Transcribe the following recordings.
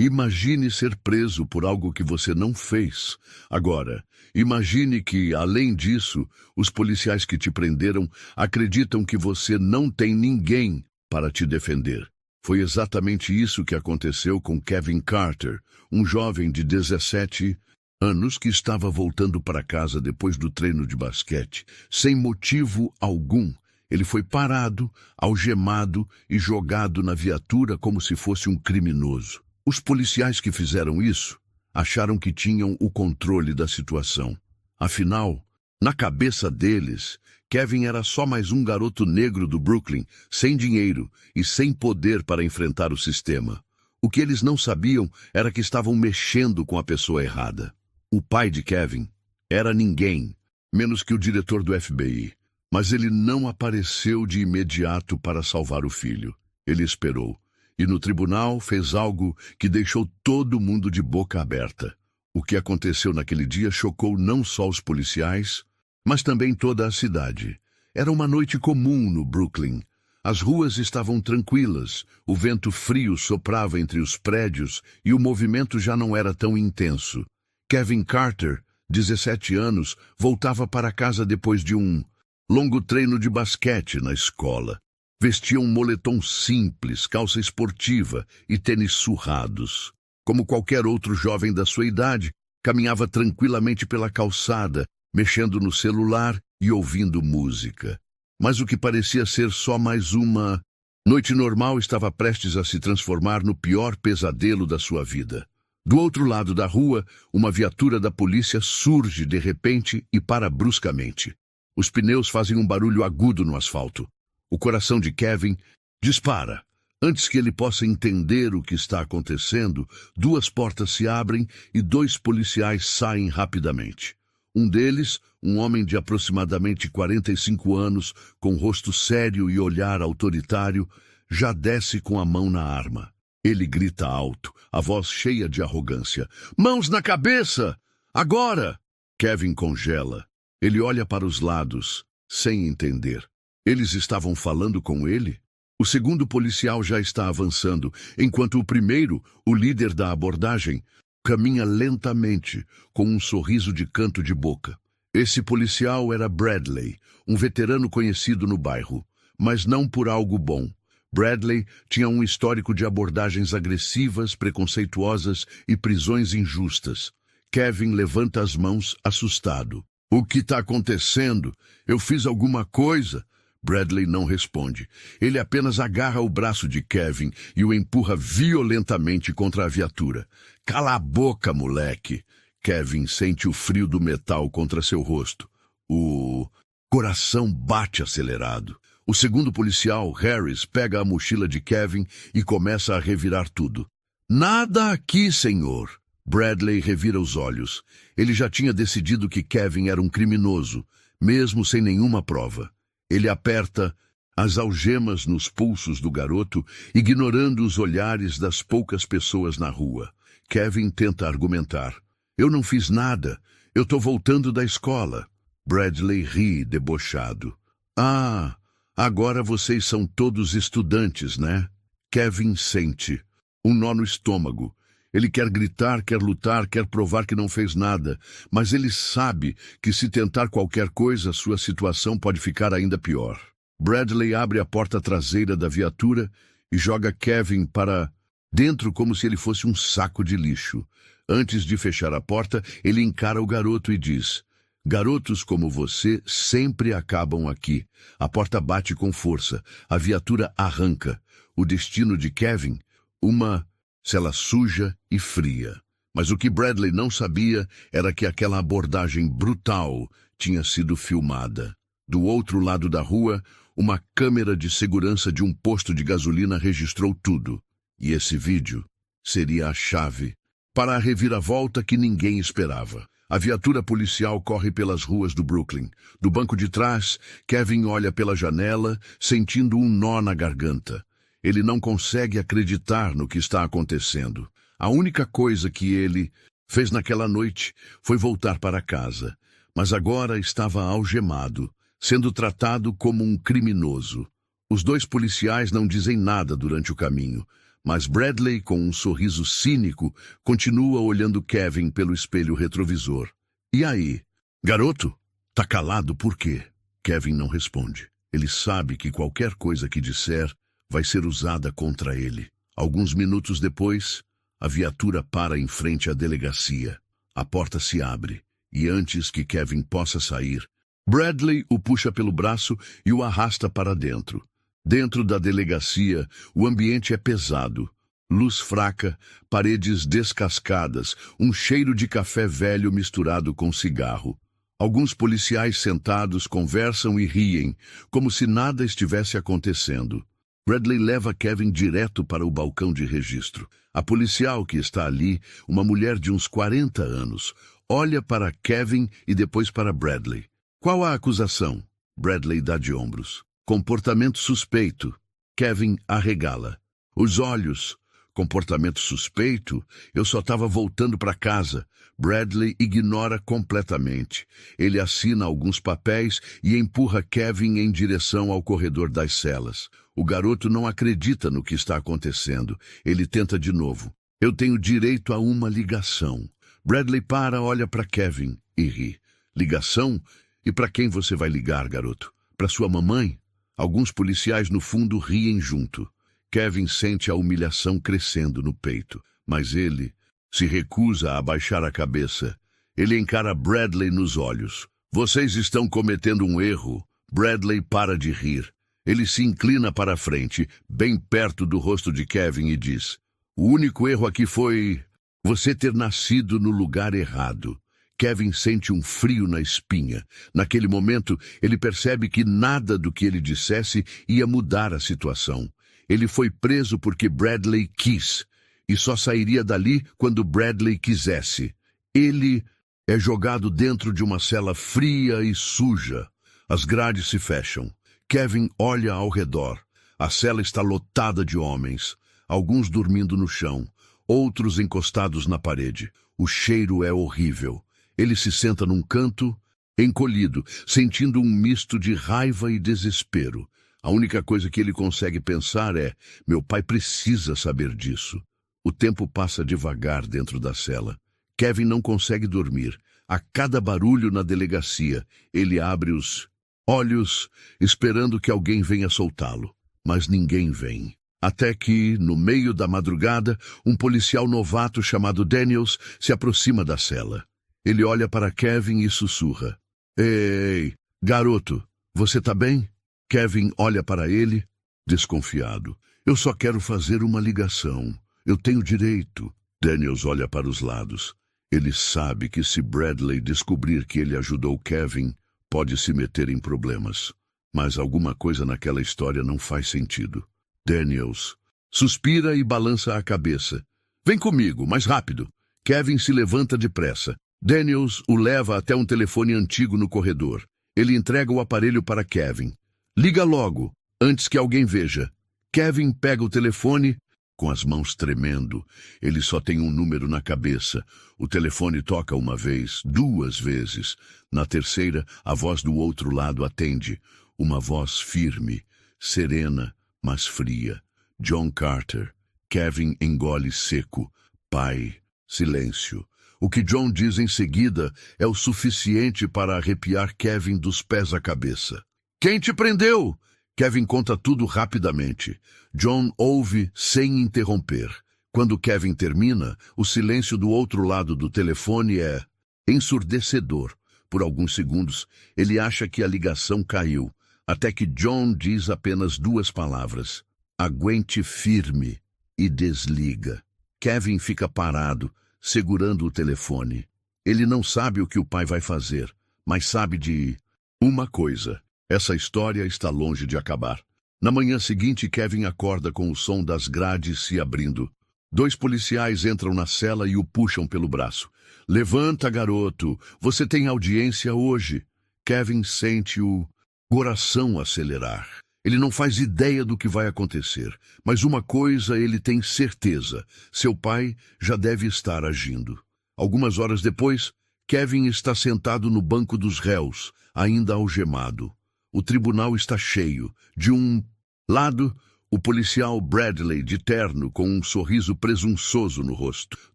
Imagine ser preso por algo que você não fez. Agora, imagine que, além disso, os policiais que te prenderam acreditam que você não tem ninguém para te defender. Foi exatamente isso que aconteceu com Kevin Carter, um jovem de 17 anos que estava voltando para casa depois do treino de basquete, sem motivo algum. Ele foi parado, algemado e jogado na viatura como se fosse um criminoso. Os policiais que fizeram isso acharam que tinham o controle da situação. Afinal, na cabeça deles, Kevin era só mais um garoto negro do Brooklyn, sem dinheiro e sem poder para enfrentar o sistema. O que eles não sabiam era que estavam mexendo com a pessoa errada. O pai de Kevin era ninguém, menos que o diretor do FBI. Mas ele não apareceu de imediato para salvar o filho. Ele esperou. E no tribunal fez algo que deixou todo mundo de boca aberta. O que aconteceu naquele dia chocou não só os policiais, mas também toda a cidade. Era uma noite comum no Brooklyn. As ruas estavam tranquilas, o vento frio soprava entre os prédios e o movimento já não era tão intenso. Kevin Carter, 17 anos, voltava para casa depois de um longo treino de basquete na escola. Vestia um moletom simples, calça esportiva e tênis surrados. Como qualquer outro jovem da sua idade, caminhava tranquilamente pela calçada, mexendo no celular e ouvindo música. Mas o que parecia ser só mais uma noite normal estava prestes a se transformar no pior pesadelo da sua vida. Do outro lado da rua, uma viatura da polícia surge de repente e para bruscamente. Os pneus fazem um barulho agudo no asfalto. O coração de Kevin dispara. Antes que ele possa entender o que está acontecendo, duas portas se abrem e dois policiais saem rapidamente. Um deles, um homem de aproximadamente 45 anos, com rosto sério e olhar autoritário, já desce com a mão na arma. Ele grita alto, a voz cheia de arrogância. "Mãos na cabeça! Agora!" Kevin congela. Ele olha para os lados, sem entender. Eles estavam falando com ele? O segundo policial já está avançando, enquanto o primeiro, o líder da abordagem, caminha lentamente, com um sorriso de canto de boca. Esse policial era Bradley, um veterano conhecido no bairro, mas não por algo bom. Bradley tinha um histórico de abordagens agressivas, preconceituosas e prisões injustas. Kevin levanta as mãos, assustado. "O que está acontecendo? Eu fiz alguma coisa?" Bradley não responde. Ele apenas agarra o braço de Kevin e o empurra violentamente contra a viatura. "Cala a boca, moleque!" Kevin sente o frio do metal contra seu rosto. O coração bate acelerado. O segundo policial, Harris, pega a mochila de Kevin e começa a revirar tudo. "Nada aqui, senhor!" Bradley revira os olhos. Ele já tinha decidido que Kevin era um criminoso, mesmo sem nenhuma prova. Ele aperta as algemas nos pulsos do garoto, ignorando os olhares das poucas pessoas na rua. Kevin tenta argumentar. "Eu não fiz nada. Eu estou voltando da escola." Bradley ri, debochado. "Ah, agora vocês são todos estudantes, né?" Kevin sente um nó no estômago. Ele quer gritar, quer lutar, quer provar que não fez nada, mas ele sabe que se tentar qualquer coisa, sua situação pode ficar ainda pior. Bradley abre a porta traseira da viatura e joga Kevin para dentro como se ele fosse um saco de lixo. Antes de fechar a porta, ele encara o garoto e diz: "Garotos como você sempre acabam aqui." A porta bate com força. A viatura arranca. O destino de Kevin, uma cela suja e fria. Mas o que Bradley não sabia era que aquela abordagem brutal tinha sido filmada. Do outro lado da rua, uma câmera de segurança de um posto de gasolina registrou tudo. E esse vídeo seria a chave para a reviravolta que ninguém esperava. A viatura policial corre pelas ruas do Brooklyn. Do banco de trás, Kevin olha pela janela, sentindo um nó na garganta. Ele não consegue acreditar no que está acontecendo. A única coisa que ele fez naquela noite foi voltar para casa, mas agora estava algemado, sendo tratado como um criminoso. Os dois policiais não dizem nada durante o caminho, Mas Bradley, com um sorriso cínico, continua olhando Kevin pelo espelho retrovisor. E aí? Garoto, tá calado por quê? Kevin não responde. Ele sabe que qualquer coisa que disser vai ser usada contra ele. Alguns minutos depois, a viatura para em frente à delegacia. A porta se abre, e antes que Kevin possa sair, Bradley o puxa pelo braço e o arrasta para dentro. Dentro da delegacia, o ambiente é pesado. Luz fraca, paredes descascadas, um cheiro de café velho misturado com cigarro. Alguns policiais sentados conversam e riem, como se nada estivesse acontecendo. Bradley leva Kevin direto para o balcão de registro. A policial que está ali, uma mulher de uns 40 anos, olha para Kevin e depois para Bradley. Qual a acusação? Bradley dá de ombros. Comportamento suspeito. Kevin arregala. Os olhos. Comportamento suspeito? Eu só estava voltando para casa. Bradley ignora completamente. Ele assina alguns papéis e empurra Kevin em direção ao corredor das celas. O garoto não acredita no que está acontecendo. Ele tenta de novo. Eu tenho direito a uma ligação. Bradley olha para Kevin e ri. Ligação? E para quem você vai ligar, garoto? Para sua mamãe? Alguns policiais no fundo riem junto. Kevin sente a humilhação crescendo no peito, mas ele se recusa a abaixar a cabeça. Ele encara Bradley nos olhos. Vocês estão cometendo um erro. Bradley para de rir. Ele se inclina para a frente, bem perto do rosto de Kevin, e diz: o único erro aqui foi você ter nascido no lugar errado. Kevin sente um frio na espinha. Naquele momento, ele percebe que nada do que ele dissesse ia mudar a situação. Ele foi preso porque Bradley quis, e só sairia dali quando Bradley quisesse. Ele é jogado dentro de uma cela fria e suja. As grades se fecham. Kevin olha ao redor. A cela está lotada de homens, alguns dormindo no chão, outros encostados na parede. O cheiro é horrível. Ele se senta num canto, encolhido, sentindo um misto de raiva e desespero. A única coisa que ele consegue pensar é: meu pai precisa saber disso. O tempo passa devagar dentro da cela. Kevin não consegue dormir. A cada barulho na delegacia, ele abre os olhos, esperando que alguém venha soltá-lo. Mas ninguém vem. Até que, no meio da madrugada, um policial novato chamado Daniels se aproxima da cela. Ele olha para Kevin e sussurra: Ei, garoto, você tá bem? Kevin olha para ele, desconfiado. Eu só quero fazer uma ligação. Eu tenho direito. Daniels olha para os lados. Ele sabe que se Bradley descobrir que ele ajudou Kevin, pode se meter em problemas. Mas alguma coisa naquela história não faz sentido. Daniels suspira e balança a cabeça. Vem comigo, mais rápido. Kevin se levanta depressa. Daniels o leva até um telefone antigo no corredor. Ele entrega o aparelho para Kevin. Liga logo, antes que alguém veja. Kevin pega o telefone, com as mãos tremendo. Ele só tem um número na cabeça. O telefone toca uma vez, 2 vezes. Na terceira, a voz do outro lado atende. Uma voz firme, serena, mas fria. John Carter. Kevin engole seco. Pai. Silêncio. O que John diz em seguida é o suficiente para arrepiar Kevin dos pés à cabeça. Quem te prendeu? Kevin conta tudo rapidamente. John ouve sem interromper. Quando Kevin termina, o silêncio do outro lado do telefone é ensurdecedor. Por alguns segundos, ele acha que a ligação caiu, até que John diz apenas 2 palavras: aguente firme, e desliga. Kevin fica parado, segurando o telefone. Ele não sabe o que o pai vai fazer, mas sabe de uma coisa: essa história está longe de acabar. Na manhã seguinte, Kevin acorda com o som das grades se abrindo. 2 policiais entram na cela e o puxam pelo braço. Levanta, garoto, você tem audiência hoje. Kevin sente o coração acelerar. Ele não faz ideia do que vai acontecer, mas uma coisa ele tem certeza: seu pai já deve estar agindo. Algumas horas depois, Kevin está sentado no banco dos réus, ainda algemado. O tribunal está cheio. De um lado, o policial Bradley de terno com um sorriso presunçoso no rosto.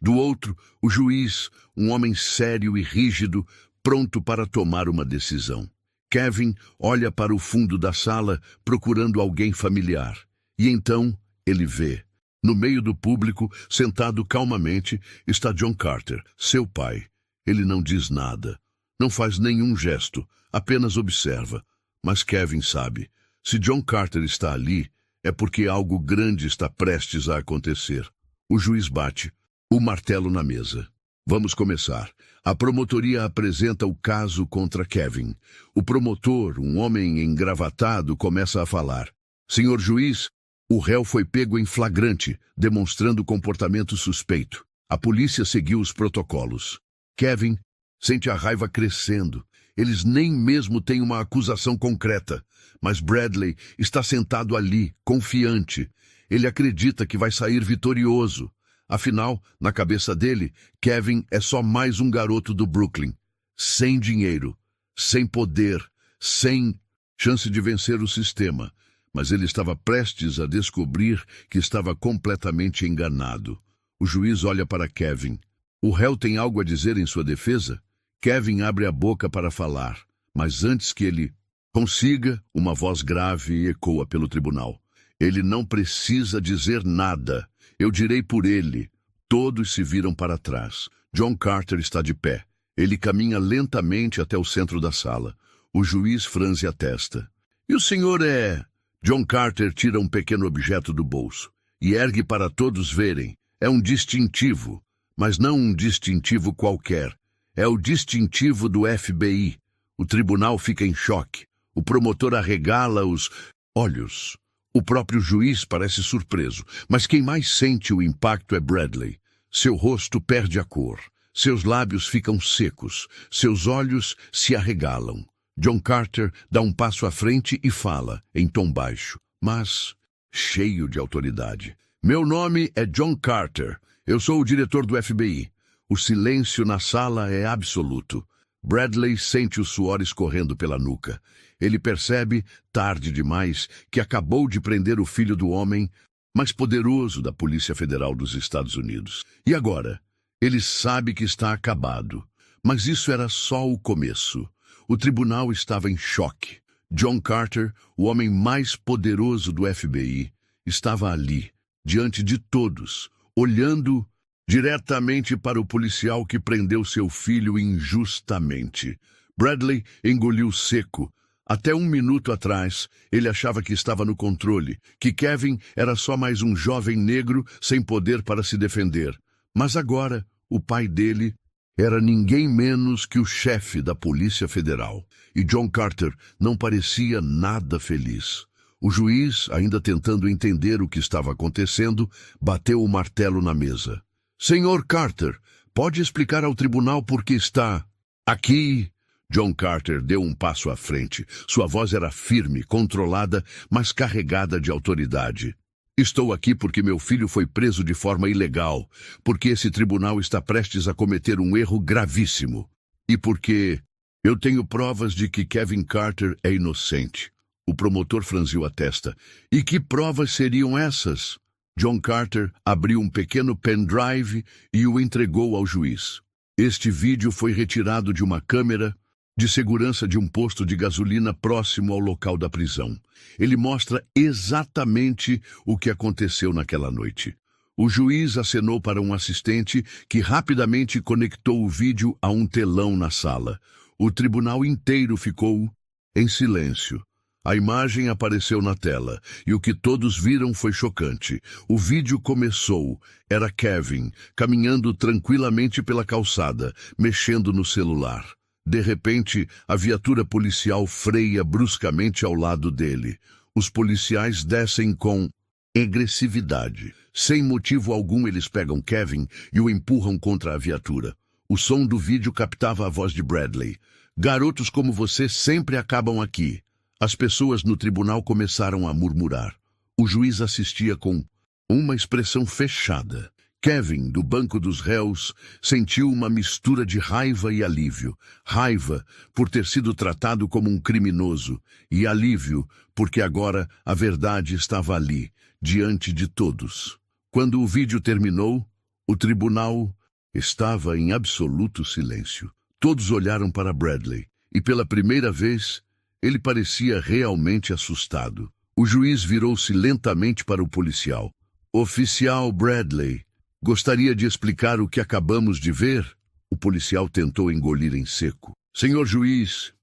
Do outro, o juiz, um homem sério e rígido, pronto para tomar uma decisão. Kevin olha para o fundo da sala procurando alguém familiar. E então ele vê. No meio do público, sentado calmamente, está John Carter, seu pai. Ele não diz nada. Não faz nenhum gesto, apenas observa. Mas Kevin sabe. Se John Carter está ali, é porque algo grande está prestes a acontecer. O juiz bate o martelo na mesa. Vamos começar. A promotoria apresenta o caso contra Kevin. O promotor, um homem engravatado, começa a falar. Senhor juiz, o réu foi pego em flagrante, demonstrando comportamento suspeito. A polícia seguiu os protocolos. Kevin sente a raiva crescendo. Eles nem mesmo têm uma acusação concreta. Mas Bradley está sentado ali, confiante. Ele acredita que vai sair vitorioso. Afinal, na cabeça dele, Kevin é só mais um garoto do Brooklyn. Sem dinheiro, sem poder, sem chance de vencer o sistema. Mas ele estava prestes a descobrir que estava completamente enganado. O juiz olha para Kevin. O réu tem algo a dizer em sua defesa? Kevin abre a boca para falar, mas antes que ele consiga, uma voz grave ecoa pelo tribunal. Ele não precisa dizer nada. Eu direi por ele. Todos se viram para trás. John Carter está de pé. Ele caminha lentamente até o centro da sala. O juiz franze a testa. E o senhor é... John Carter tira um pequeno objeto do bolso e ergue para todos verem. É um distintivo, mas não um distintivo qualquer. É o distintivo do FBI. O tribunal fica em choque. O promotor arregala os olhos. O próprio juiz parece surpreso, mas quem mais sente o impacto é Bradley. Seu rosto perde a cor. Seus lábios ficam secos. Seus olhos se arregalam. John Carter dá um passo à frente e fala, em tom baixo, mas cheio de autoridade. Meu nome é John Carter. Eu sou o diretor do FBI. O silêncio na sala é absoluto. Bradley sente o suor escorrendo pela nuca. Ele percebe, tarde demais, que acabou de prender o filho do homem mais poderoso da Polícia Federal dos Estados Unidos. E agora? Ele sabe que está acabado. Mas isso era só o começo. O tribunal estava em choque. John Carter, o homem mais poderoso do FBI, estava ali, diante de todos, olhando diretamente para o policial que prendeu seu filho injustamente. Bradley engoliu seco. Até um minuto atrás, ele achava que estava no controle, que Kevin era só mais um jovem negro sem poder para se defender. Mas agora, o pai dele era ninguém menos que o chefe da Polícia Federal. E John Carter não parecia nada feliz. O juiz, ainda tentando entender o que estava acontecendo, bateu o martelo na mesa. Senhor Carter, pode explicar ao tribunal por que está aqui? John Carter deu um passo à frente. Sua voz era firme, controlada, mas carregada de autoridade. Estou aqui porque meu filho foi preso de forma ilegal, porque esse tribunal está prestes a cometer um erro gravíssimo. E porque eu tenho provas de que Kevin Carter é inocente. O promotor franziu a testa. E que provas seriam essas? John Carter abriu um pequeno pendrive e o entregou ao juiz. Este vídeo foi retirado de uma câmera de segurança de um posto de gasolina próximo ao local da prisão. Ele mostra exatamente o que aconteceu naquela noite. O juiz acenou para um assistente que rapidamente conectou o vídeo a um telão na sala. O tribunal inteiro ficou em silêncio. A imagem apareceu na tela, e o que todos viram foi chocante. O vídeo começou. Era Kevin, caminhando tranquilamente pela calçada, mexendo no celular. De repente, a viatura policial freia bruscamente ao lado dele. Os policiais descem com agressividade. Sem motivo algum, eles pegam Kevin e o empurram contra a viatura. O som do vídeo captava a voz de Bradley. Garotos como você sempre acabam aqui. As pessoas no tribunal começaram a murmurar. O juiz assistia com uma expressão fechada. Kevin, do banco dos réus, sentiu uma mistura de raiva e alívio. Raiva por ter sido tratado como um criminoso e alívio porque agora a verdade estava ali, diante de todos. Quando o vídeo terminou, o tribunal estava em absoluto silêncio. Todos olharam para Bradley, e pela primeira vez, ele parecia realmente assustado. O juiz virou-se lentamente para o policial. Oficial Bradley, gostaria de explicar o que acabamos de ver? O policial tentou engolir em seco. Senhor juiz,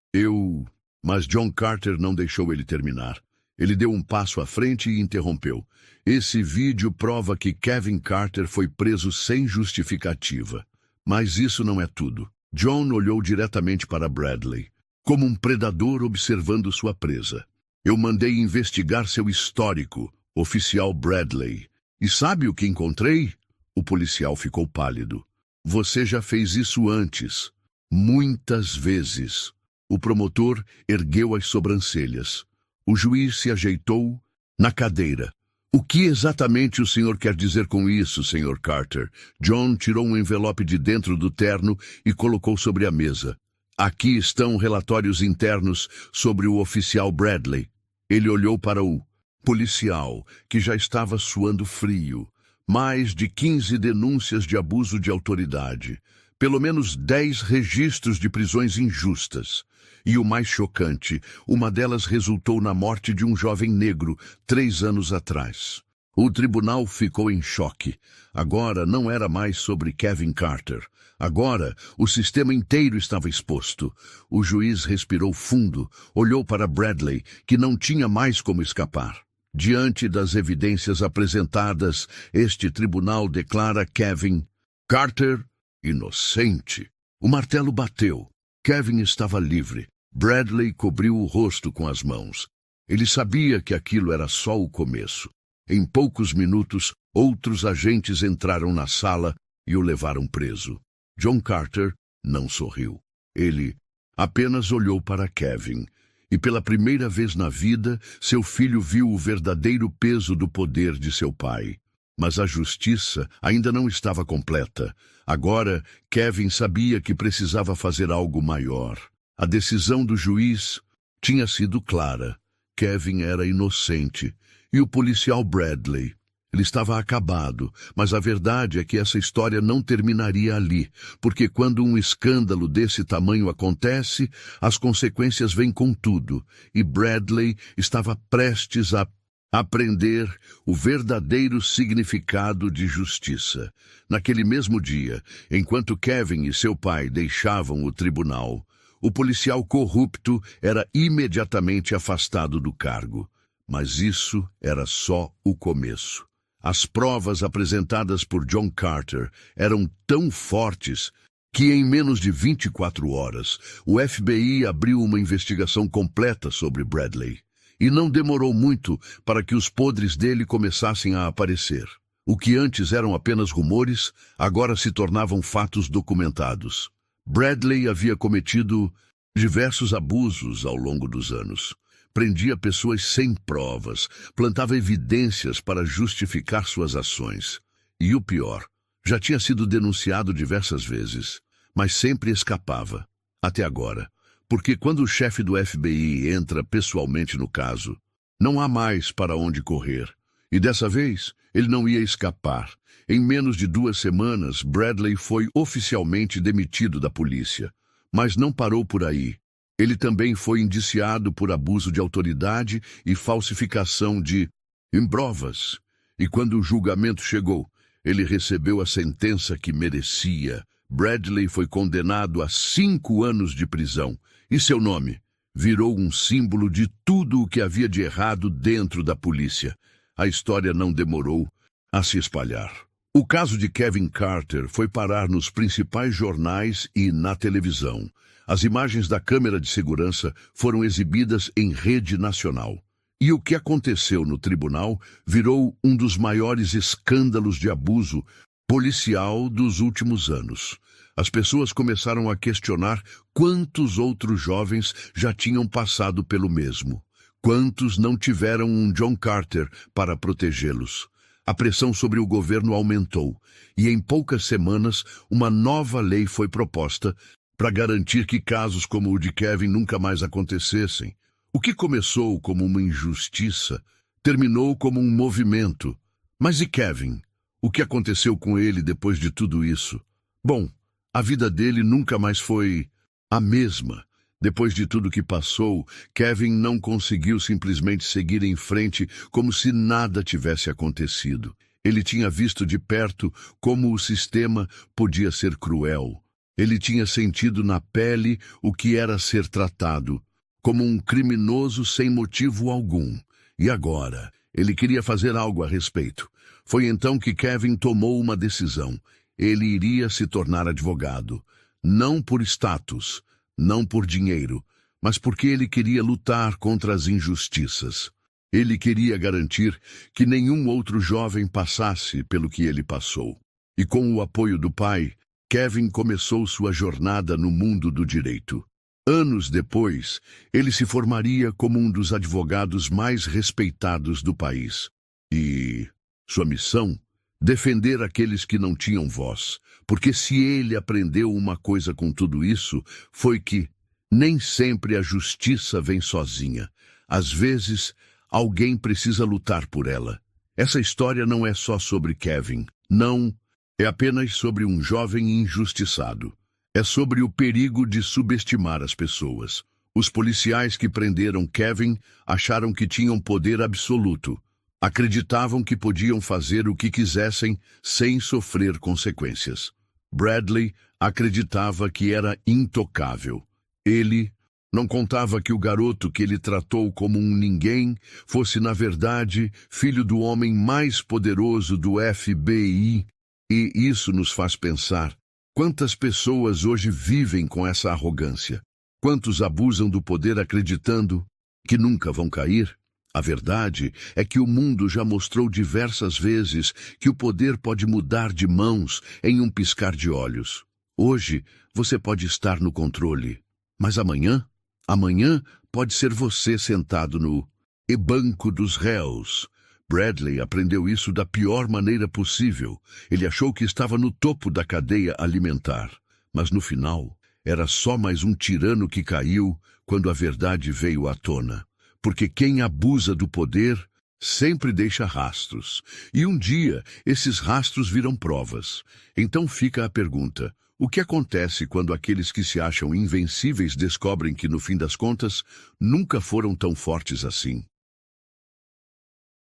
Mas John Carter não deixou ele terminar. Ele deu um passo à frente e interrompeu. Esse vídeo prova que Kevin Carter foi preso sem justificativa. Mas isso não é tudo. John olhou diretamente para Bradley, como um predador observando sua presa. Eu mandei investigar seu histórico, oficial Bradley. E sabe o que encontrei? O policial ficou pálido. Você já fez isso antes. Muitas vezes. O promotor ergueu as sobrancelhas. O juiz se ajeitou na cadeira. O que exatamente o senhor quer dizer com isso, Sr. Carter? John tirou um envelope de dentro do terno e colocou sobre a mesa. Aqui estão relatórios internos sobre o oficial Bradley. Ele olhou para o policial, que já estava suando frio. Mais de 15 denúncias de abuso de autoridade. Pelo menos 10 registros de prisões injustas. E o mais chocante, uma delas resultou na morte de um jovem negro 3 anos atrás. O tribunal ficou em choque. Agora não era mais sobre Kevin Carter. Agora o sistema inteiro estava exposto. O juiz respirou fundo, olhou para Bradley, que não tinha mais como escapar. Diante das evidências apresentadas, este tribunal declara Kevin Carter inocente. O martelo bateu. Kevin estava livre. Bradley cobriu o rosto com as mãos. Ele sabia que aquilo era só o começo. Em poucos minutos, outros agentes entraram na sala e o levaram preso. John Carter não sorriu. Ele apenas olhou para Kevin. E pela primeira vez na vida, seu filho viu o verdadeiro peso do poder de seu pai. Mas a justiça ainda não estava completa. Agora, Kevin sabia que precisava fazer algo maior. A decisão do juiz tinha sido clara. Kevin era inocente. E o policial Bradley? Ele estava acabado, mas a verdade é que essa história não terminaria ali, porque quando um escândalo desse tamanho acontece, as consequências vêm com tudo, e Bradley estava prestes a aprender o verdadeiro significado de justiça. Naquele mesmo dia, enquanto Kevin e seu pai deixavam o tribunal, o policial corrupto era imediatamente afastado do cargo. Mas isso era só o começo. As provas apresentadas por John Carter eram tão fortes que em menos de 24 horas, o FBI abriu uma investigação completa sobre Bradley. E não demorou muito para que os podres dele começassem a aparecer. O que antes eram apenas rumores, agora se tornavam fatos documentados. Bradley havia cometido diversos abusos ao longo dos anos. Prendia pessoas sem provas, plantava evidências para justificar suas ações. E o pior, já tinha sido denunciado diversas vezes, mas sempre escapava. Até agora. Porque quando o chefe do FBI entra pessoalmente no caso, não há mais para onde correr. E dessa vez, ele não ia escapar. Em menos de 2 semanas, Bradley foi oficialmente demitido da polícia. Mas não parou por aí. Ele também foi indiciado por abuso de autoridade e falsificação de provas. E quando o julgamento chegou, ele recebeu a sentença que merecia. Bradley foi condenado a 5 anos de prisão. E seu nome virou um símbolo de tudo o que havia de errado dentro da polícia. A história não demorou a se espalhar. O caso de Kevin Carter foi parar nos principais jornais e na televisão. As imagens da câmera de segurança foram exibidas em rede nacional. E o que aconteceu no tribunal virou um dos maiores escândalos de abuso policial dos últimos anos. As pessoas começaram a questionar quantos outros jovens já tinham passado pelo mesmo. Quantos não tiveram um John Carter para protegê-los? A pressão sobre o governo aumentou, e em poucas semanas uma nova lei foi proposta para garantir que casos como o de Kevin nunca mais acontecessem. O que começou como uma injustiça terminou como um movimento. Mas e Kevin? O que aconteceu com ele depois de tudo isso? Bom, a vida dele nunca mais foi a mesma. Depois de tudo que passou, Kevin não conseguiu simplesmente seguir em frente como se nada tivesse acontecido. Ele tinha visto de perto como o sistema podia ser cruel. Ele tinha sentido na pele o que era ser tratado como um criminoso sem motivo algum. E agora, ele queria fazer algo a respeito. Foi então que Kevin tomou uma decisão. Ele iria se tornar advogado. Não por status, não por dinheiro, mas porque ele queria lutar contra as injustiças. Ele queria garantir que nenhum outro jovem passasse pelo que ele passou. E com o apoio do pai, Kevin começou sua jornada no mundo do direito. Anos depois, ele se formaria como um dos advogados mais respeitados do país. E sua missão? Defender aqueles que não tinham voz. Porque se ele aprendeu uma coisa com tudo isso, foi que nem sempre a justiça vem sozinha. Às vezes, alguém precisa lutar por ela. Essa história não é só sobre Kevin. Não, é apenas sobre um jovem injustiçado. É sobre o perigo de subestimar as pessoas. Os policiais que prenderam Kevin acharam que tinham poder absoluto. Acreditavam que podiam fazer o que quisessem sem sofrer consequências. Bradley acreditava que era intocável. Ele não contava que o garoto que ele tratou como um ninguém fosse, na verdade, filho do homem mais poderoso do FBI. E isso nos faz pensar: quantas pessoas hoje vivem com essa arrogância? Quantos abusam do poder acreditando que nunca vão cair? A verdade é que o mundo já mostrou diversas vezes que o poder pode mudar de mãos em um piscar de olhos. Hoje, você pode estar no controle, mas amanhã pode ser você sentado no banco dos réus. Bradley aprendeu isso da pior maneira possível. Ele achou que estava no topo da cadeia alimentar, mas no final era só mais um tirano que caiu quando a verdade veio à tona. Porque quem abusa do poder sempre deixa rastros. E um dia, esses rastros viram provas. Então fica a pergunta: o que acontece quando aqueles que se acham invencíveis descobrem que, no fim das contas, nunca foram tão fortes assim?